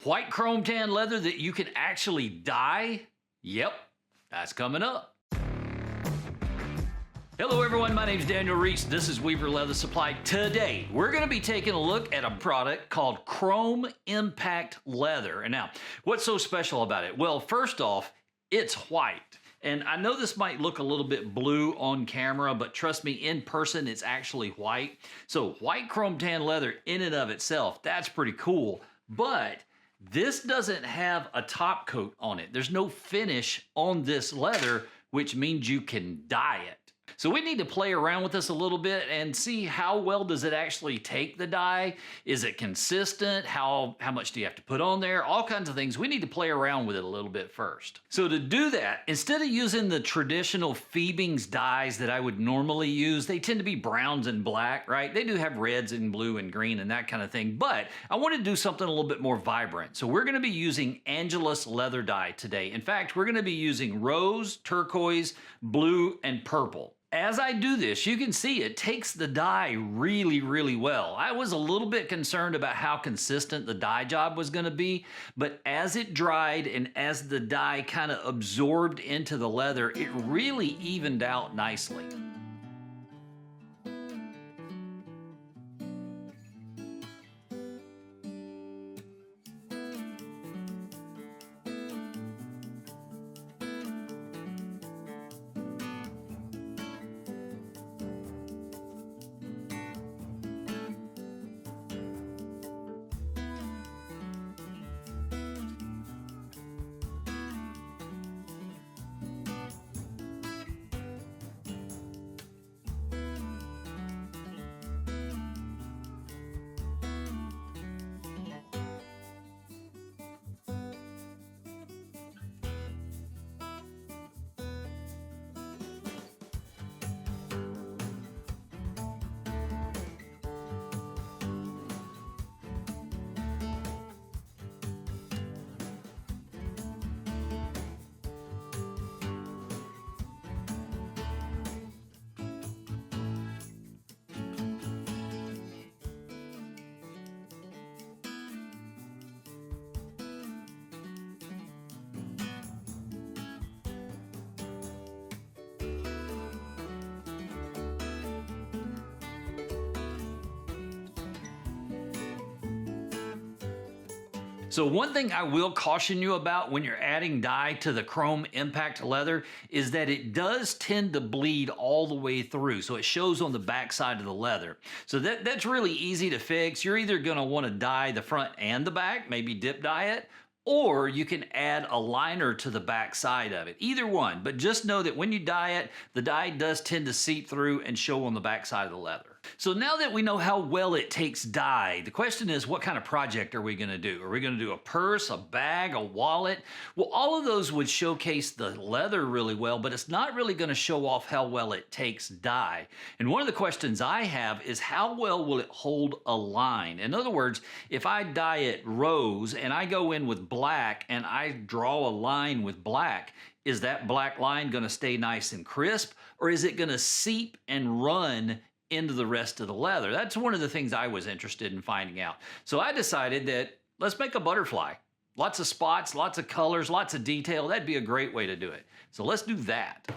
White chrome tan leather that you can actually dye? Yep, that's coming up. Hello everyone, my name is Daniel Reese. This is Weaver Leather Supply. Today, we're going to be taking a look at a product called Chrome Impact Leather. And now, what's so special about it? Well, first off, it's white. And I know this might look a little bit blue on camera, but trust me, in person, it's actually white. So white chrome tan leather in and of itself, that's pretty cool. But this doesn't have a top coat on it. There's no finish on this leather, which means you can dye it. So we need to play around with this a little bit and see how well does it actually take the dye? Is it consistent? How much do you have to put on there? All kinds of things. We need to play around with it a little bit first. So to do that, instead of using the traditional Phoebings dyes that I would normally use, they tend to be browns and black, right? They do have reds and blue and green and that kind of thing, but I want to do something a little bit more vibrant. So we're going to be using Angelus leather dye today. In fact, we're going to be using rose, turquoise, blue, and purple. As I do this, you can see it takes the dye really, really well. I was a little bit concerned about how consistent the dye job was going to be, but as it dried and as the dye kind of absorbed into the leather, it really evened out nicely. So one thing I will caution you about when you're adding dye to the Chrome Impact leather is that it does tend to bleed all the way through. So it shows on the back side of the leather. So that's really easy to fix. You're either going to want to dye the front and the back, maybe dip dye it, or you can add a liner to the back side of it. Either one, but just know that when you dye it, the dye does tend to seep through and show on the back side of the leather. So now that we know how well it takes dye, the question is, what kind of project are we going to do? Are we going to do a purse, a bag, a wallet? Well, all of those would showcase the leather really well, but it's not really going to show off how well it takes dye. And one of the questions I have is, how well will it hold a line? In other words, if I dye it rose and I go in with black and I draw a line with black, is that black line going to stay nice and crisp, or is it going to seep and run into the rest of the leather? That's one of the things I was interested in finding out. So I decided that let's make a butterfly. Lots of spots, lots of colors, lots of detail. That'd be a great way to do it. So let's do that.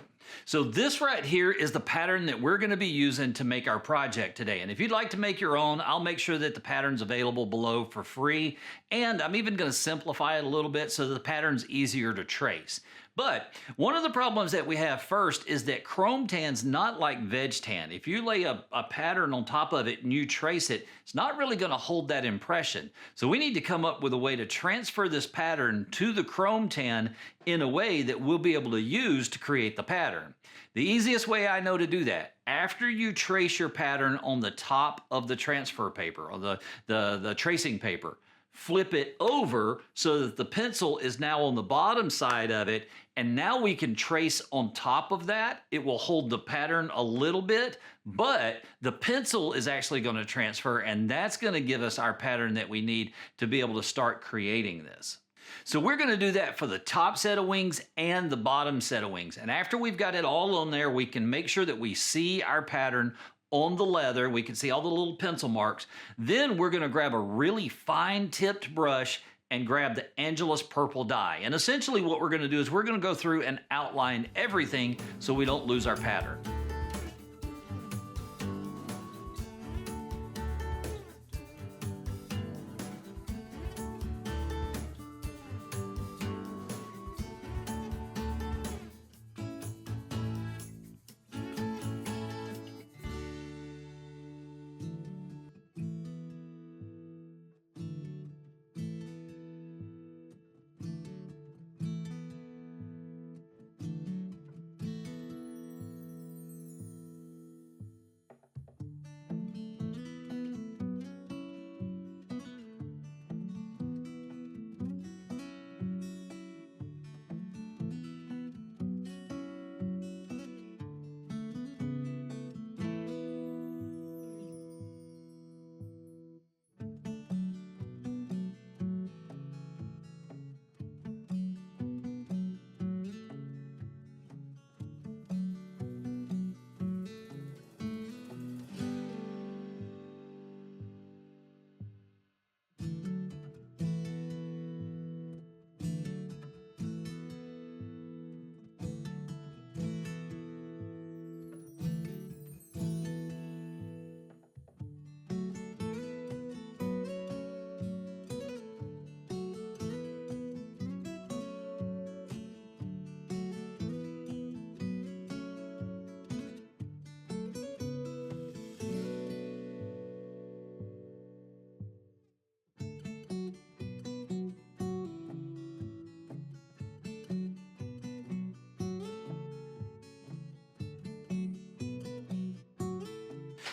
So this right here is the pattern that we're going to be using to make our project today. And if you'd like to make your own, I'll make sure that the pattern's available below for free. And I'm even going to simplify it a little bit so that the pattern's easier to trace. But one of the problems that we have first is that chrome tan's not like veg tan. If you lay a pattern on top of it and you trace it, it's not really going to hold that impression. So we need to come up with a way to transfer this pattern to the chrome tan in a way that we'll be able to use to create the pattern. The easiest way I know to do that, after you trace your pattern on the top of the transfer paper, or the tracing paper, flip it over so that the pencil is now on the bottom side of it, and now we can trace on top of that. It will hold the pattern a little bit, but the pencil is actually going to transfer, and that's going to give us our pattern that we need to be able to start creating this. So we're going to do that for the top set of wings and the bottom set of wings. And after we've got it all on there, we can make sure that we see our pattern on the leather. We can see all the little pencil marks. Then we're going to grab a really fine tipped brush and grab the Angelus purple dye. And essentially what we're going to do is we're going to go through and outline everything so we don't lose our pattern.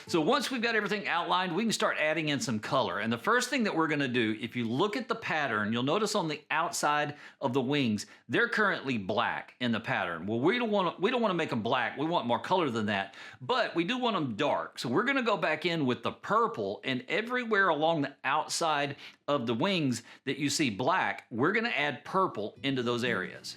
So once we've got everything outlined, we can start adding in some color. And the first thing that we're going to do, if you look at the pattern, you'll notice on the outside of the wings, they're currently black in the pattern. Well, we don't want to make them black. We want more color than that, but we do want them dark. So we're going to go back in with the purple, and everywhere along the outside of the wings that you see black, we're going to add purple into those areas.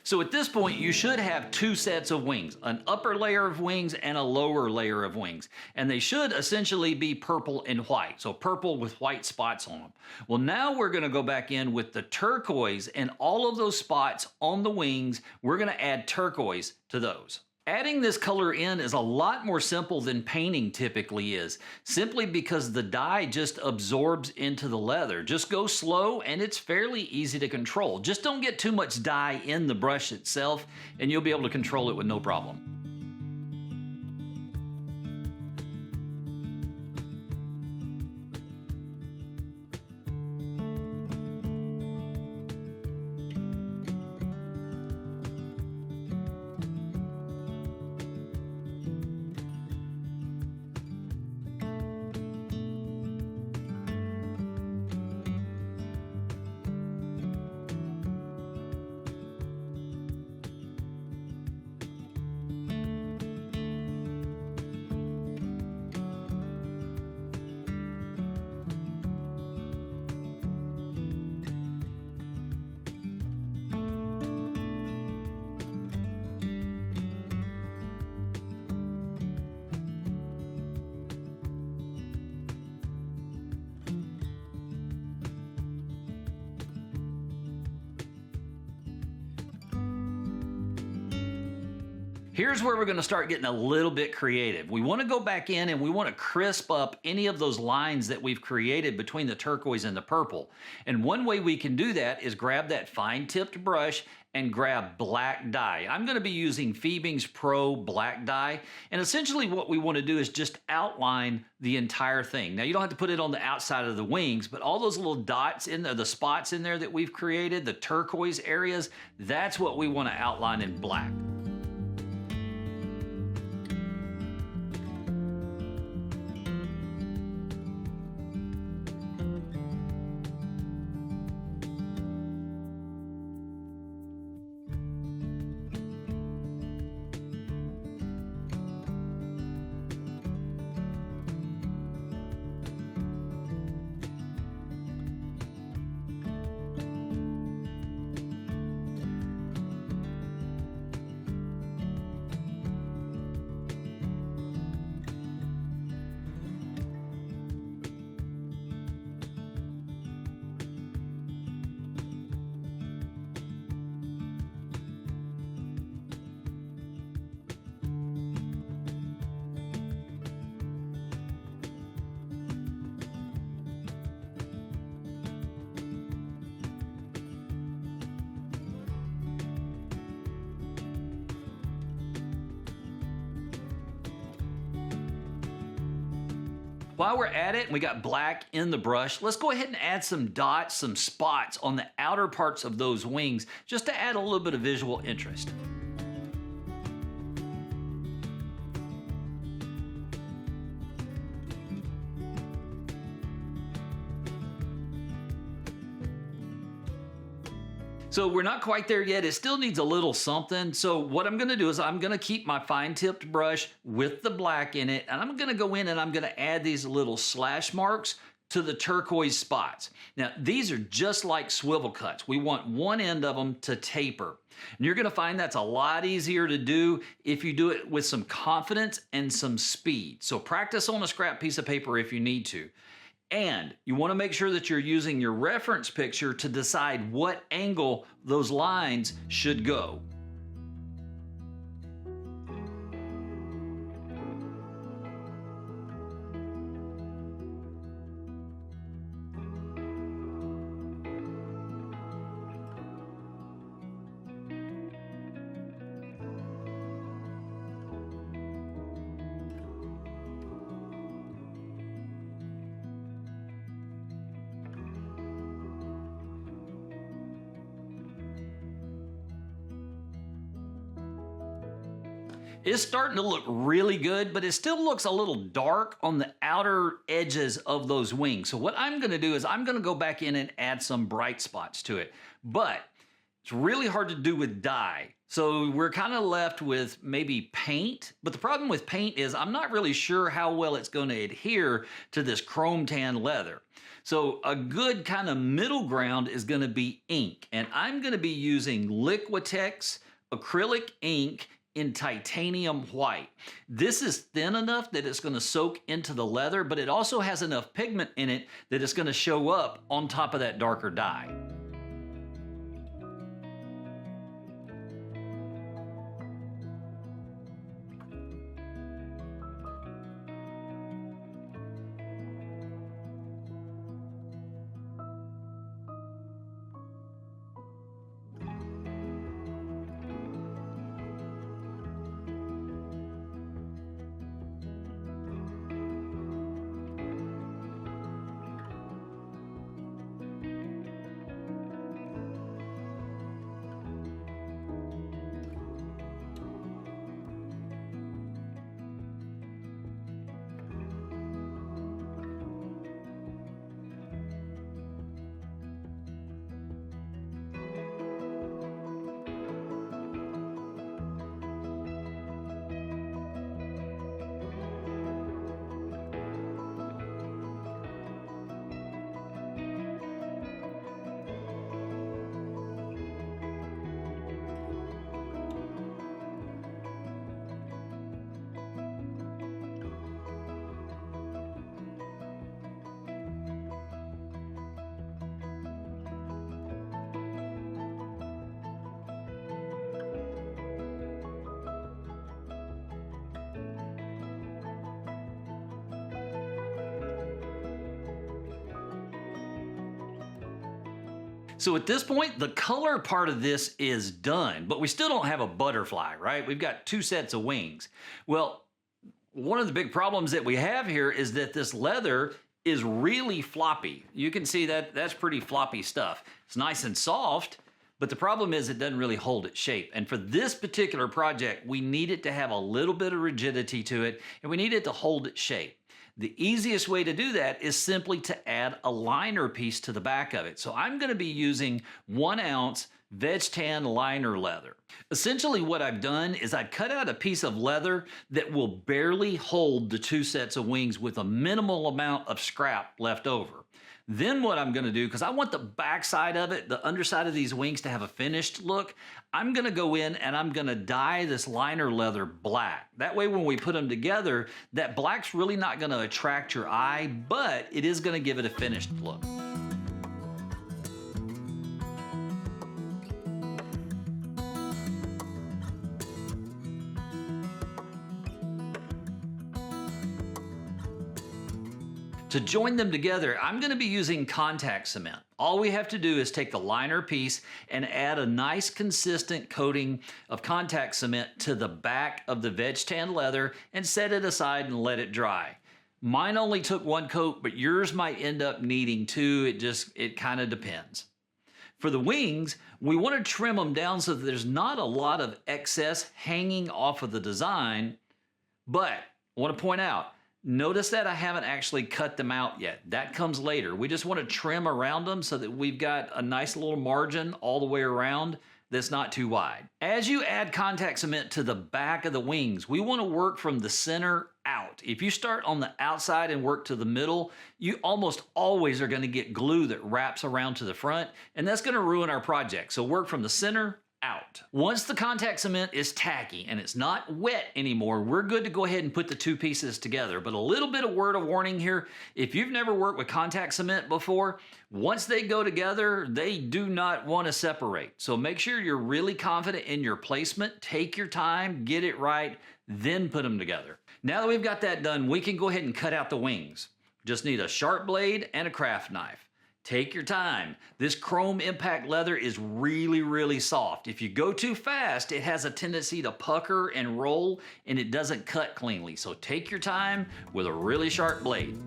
So at this point, you should have two sets of wings, an upper layer of wings and a lower layer of wings. And they should essentially be purple and white, so purple with white spots on them. Well, now we're going to go back in with the turquoise, and all of those spots on the wings, we're going to add turquoise to those. Adding this color in is a lot more simple than painting typically is, simply because the dye just absorbs into the leather. Just go slow and it's fairly easy to control. Just don't get too much dye in the brush itself and you'll be able to control it with no problem. Here's where we're going to start getting a little bit creative. We want to go back in and we want to crisp up any of those lines that we've created between the turquoise and the purple. And one way we can do that is grab that fine-tipped brush and grab black dye. I'm going to be using Fiebing's Pro black dye. And essentially what we want to do is just outline the entire thing. Now you don't have to put it on the outside of the wings, but all those little dots in there, the spots in there that we've created, the turquoise areas, that's what we want to outline in black. While we're at it, and we got black in the brush, let's go ahead and add some dots, some spots on the outer parts of those wings, just to add a little bit of visual interest. So we're not quite there yet. It still needs a little something. So what I'm gonna do is I'm gonna keep my fine tipped brush with the black in it, and I'm gonna go in and I'm gonna add these little slash marks to the turquoise spots. Now, these are just like swivel cuts. We want one end of them to taper. And you're gonna find that's a lot easier to do if you do it with some confidence and some speed. So practice on a scrap piece of paper if you need to. And you want to make sure that you're using your reference picture to decide what angle those lines should go. It's starting to look really good, but it still looks a little dark on the outer edges of those wings. So what I'm gonna do is I'm gonna go back in and add some bright spots to it. But it's really hard to do with dye. So we're kind of left with maybe paint. But the problem with paint is I'm not really sure how well it's gonna adhere to this chrome tan leather. So a good kind of middle ground is gonna be ink. And I'm gonna be using Liquitex acrylic ink in titanium white. This is thin enough that it's going to soak into the leather, but it also has enough pigment in it that it's going to show up on top of that darker dye. So at this point, the color part of this is done, but we still don't have a butterfly, right? We've got two sets of wings. Well, one of the big problems that we have here is that this leather is really floppy. You can see that that's pretty floppy stuff. It's nice and soft, but the problem is it doesn't really hold its shape. And for this particular project, we need it to have a little bit of rigidity to it, and we need it to hold its shape. The easiest way to do that is simply to add a liner piece to the back of it. So I'm going to be using 1 ounce veg tan liner leather. Essentially what I've done is I've cut out a piece of leather that will barely hold the two sets of wings with a minimal amount of scrap left over. Then what I'm gonna do, because I want the back side of it, the underside of these wings to have a finished look, I'm gonna go in and I'm gonna dye this liner leather black. That way when we put them together, that black's really not gonna attract your eye, but it is gonna give it a finished look. To join them together, I'm going to be using contact cement. All we have to do is take the liner piece and add a nice consistent coating of contact cement to the back of the veg tan leather and set it aside and let it dry. Mine only took one coat, but yours might end up needing two. It kind of depends. For the wings, we want to trim them down so that there's not a lot of excess hanging off of the design. But I want to point out, notice that I haven't actually cut them out yet. That comes later. We just want to trim around them so that we've got a nice little margin all the way around that's not too wide. As you add contact cement to the back of the wings, we want to work from the center out. If you start on the outside and work to the middle, you almost always are going to get glue that wraps around to the front, and that's going to ruin our project. So work from the center out. Once the contact cement is tacky and it's not wet anymore, we're good to go ahead and put the two pieces together. But a little bit of word of warning here, if you've never worked with contact cement before, once they go together, they do not want to separate. So make sure you're really confident in your placement. Take your time, get it right, then put them together. Now that we've got that done, we can go ahead and cut out the wings. Just need a sharp blade and a craft knife. Take your time. This chrome impact leather is really, really soft. If you go too fast, it has a tendency to pucker and roll, and it doesn't cut cleanly. So take your time with a really sharp blade.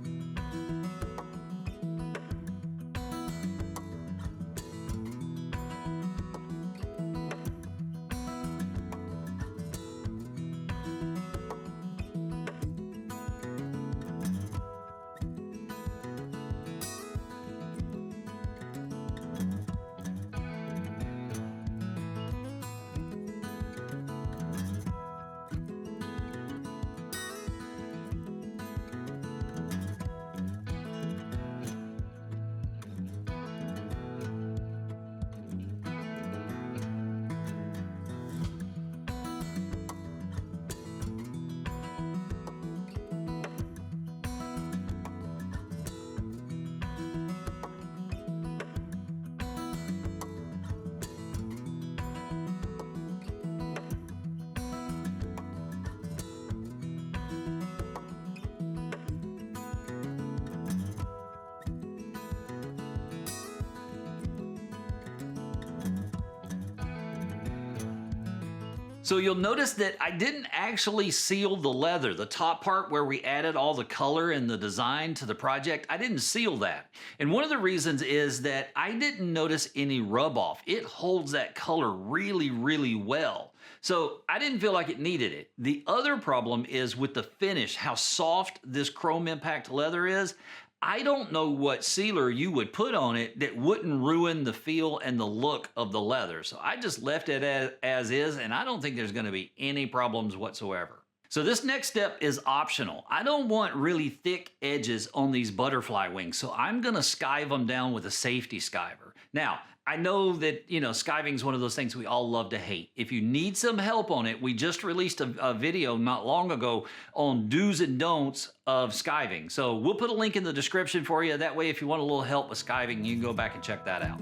So you'll notice that I didn't actually seal the leather, the top part where we added all the color and the design to the project. I didn't seal that. And one of the reasons is that I didn't notice any rub off. It holds that color really, really well. So I didn't feel like it needed it. The other problem is with the finish, how soft this chrome impact leather is. I don't know what sealer you would put on it that wouldn't ruin the feel and the look of the leather. So I just left it as is, and I don't think there's going to be any problems whatsoever. So this next step is optional. I don't want really thick edges on these butterfly wings, so I'm going to skive them down with a safety skiver. Now, I know that, skiving is one of those things we all love to hate. If you need some help on it, we just released a video not long ago on do's and don'ts of skiving. So we'll put a link in the description for you. That way, if you want a little help with skiving, you can go back and check that out.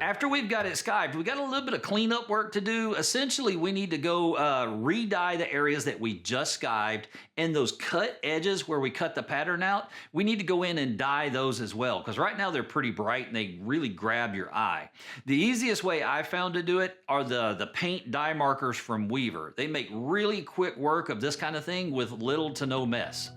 After we've got it skived, we got a little bit of cleanup work to do. Essentially, we need to go re-dye the areas that we just skived, and those cut edges where we cut the pattern out, we need to go in and dye those as well, because right now they're pretty bright and they really grab your eye. The easiest way I found to do it are the paint dye markers from Weaver. They make really quick work of this kind of thing with little to no mess.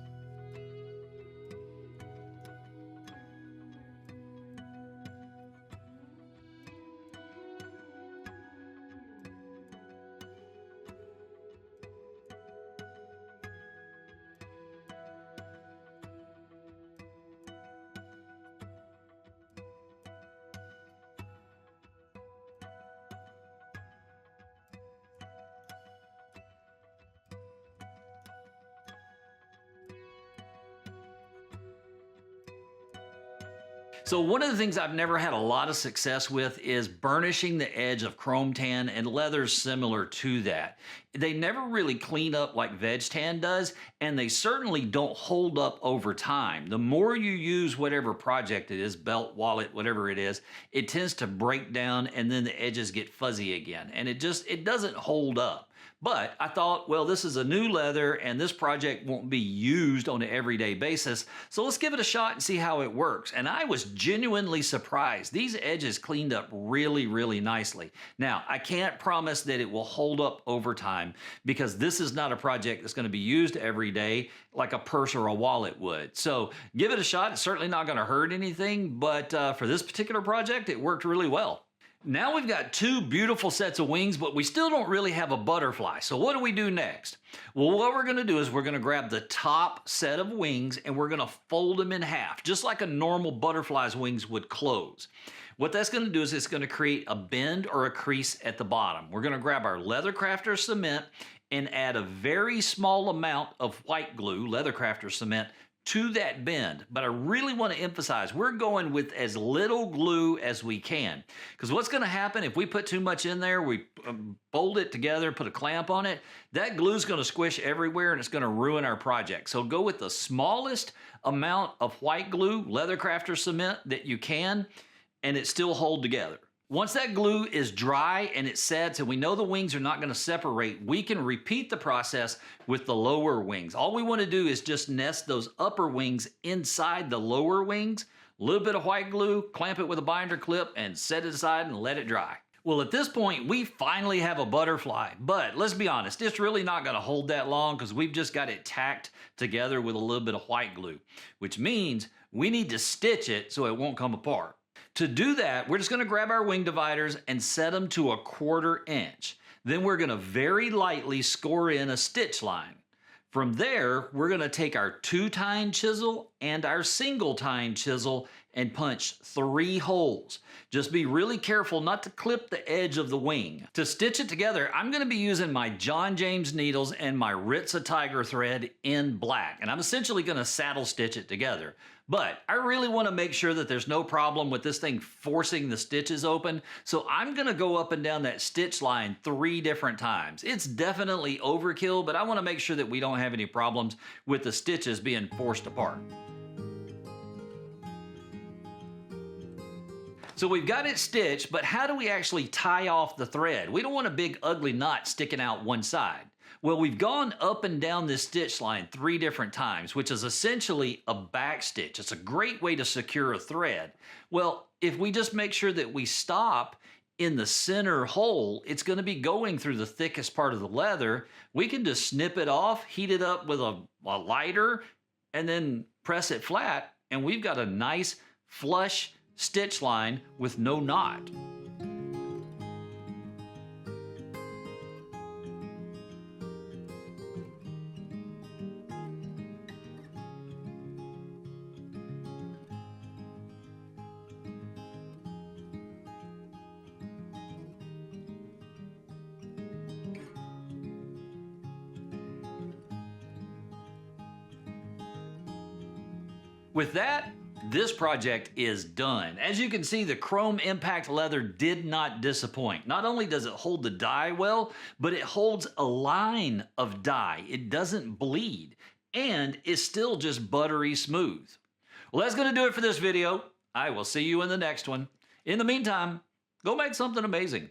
So one of the things I've never had a lot of success with is burnishing the edge of chrome tan and leathers similar to that. They never really clean up like veg tan does, and they certainly don't hold up over time. The more you use whatever project it is, belt, wallet, whatever it is, it tends to break down and then the edges get fuzzy again, and it doesn't hold up. But I thought, well, this is a new leather and this project won't be used on an everyday basis. So let's give it a shot and see how it works. And I was genuinely surprised. These edges cleaned up really, really nicely. Now, I can't promise that it will hold up over time because this is not a project that's going to be used every day like a purse or a wallet would. So give it a shot. It's certainly not going to hurt anything, but for this particular project, it worked really well. Now we've got two beautiful sets of wings, but we still don't really have a butterfly. So what do we do next? Well, what we're gonna do is we're gonna grab the top set of wings and we're gonna fold them in half, just like a normal butterfly's wings would close. What that's gonna do is it's gonna create a bend or a crease at the bottom. We're gonna grab our Leathercrafter cement and add a very small amount of white glue, Leathercrafter cement, to that bend. But I really want to emphasize we're going with as little glue as we can, because what's going to happen if we put too much in there, we fold it together, put a clamp on it, that glue is going to squish everywhere and it's going to ruin our project. So go with the smallest amount of white glue, Leathercrafter cement, that you can, and it still hold together. Once that glue is dry and it sets and we know the wings are not going to separate, we can repeat the process with the lower wings. All we want to do is just nest those upper wings inside the lower wings, a little bit of white glue, clamp it with a binder clip, and set it aside and let it dry. Well, at this point, we finally have a butterfly, but let's be honest, it's really not going to hold that long because we've just got it tacked together with a little bit of white glue, which means we need to stitch it so it won't come apart. To do that, we're just going to grab our wing dividers and set them to 1/4 inch. Then we're going to very lightly score in a stitch line. From there, we're going to take our 2-tine chisel and our single-tine chisel and punch 3 holes. Just be really careful not to clip the edge of the wing. To stitch it together, I'm going to be using my John James needles and my Ritza Tiger thread in black, and I'm essentially going to saddle stitch it together. But I really want to make sure that there's no problem with this thing forcing the stitches open, so I'm going to go up and down that stitch line 3 different times. It's definitely overkill, but I want to make sure that we don't have any problems with the stitches being forced apart. So we've got it stitched, but how do we actually tie off the thread? We don't want a big ugly knot sticking out one side. Well, we've gone up and down this stitch line 3 different times, which is essentially a back stitch. It's a great way to secure a thread. Well, if we just make sure that we stop in the center hole, it's going to be going through the thickest part of the leather. We can just snip it off, heat it up with a lighter, and then press it flat, and we've got a nice flush stitch line with no knot. With that, this project is done. As you can see, the chrome impact leather did not disappoint. Not only does it hold the dye well, but it holds a line of dye. It doesn't bleed and is still just buttery smooth. Well, that's going to do it for this video. I will see you in the next one. In the meantime, go make something amazing.